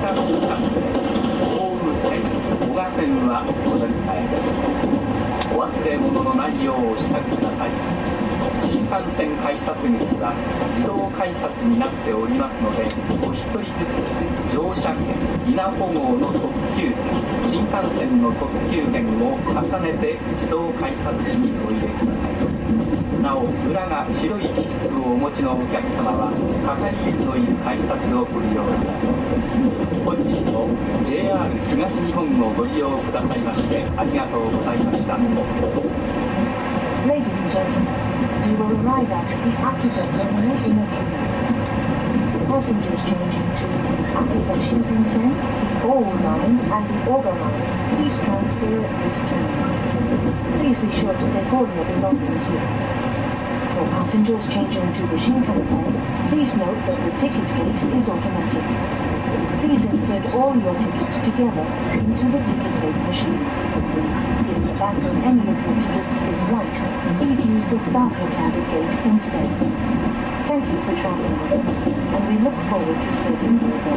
北新幹線、奥羽線、男鹿線はお乗り換えです。お忘れ物のないようお支度ください。新幹線改札口は自動改札になっておりますので、お一人ずつ乗車券、稲穂号の特急券、新幹線の特急券を重ねて自動改札にお入れください。なお、裏が白い切符をお持ちのお客様は係員のいる改札をご利用ください。本日も JR 東日本をご利用くださいましてありがとうございました。 Ladies and gentlemen, you will arrive at the Akita terminal in a few minutes. Passengers changing to the Akita Shinkansen, the Owu line and the Oga line, please transfer at this terminal. Please be sure to take all your belongings with you. For passengers changing to the Shinkansen, please note that the ticket gate is automatic. Please insert all your tickets together into the ticket gate machines. If the back of any of your tickets is white, please use the starter-tablet gate instead. Thank you for traveling with us, and we look forward to serving you again.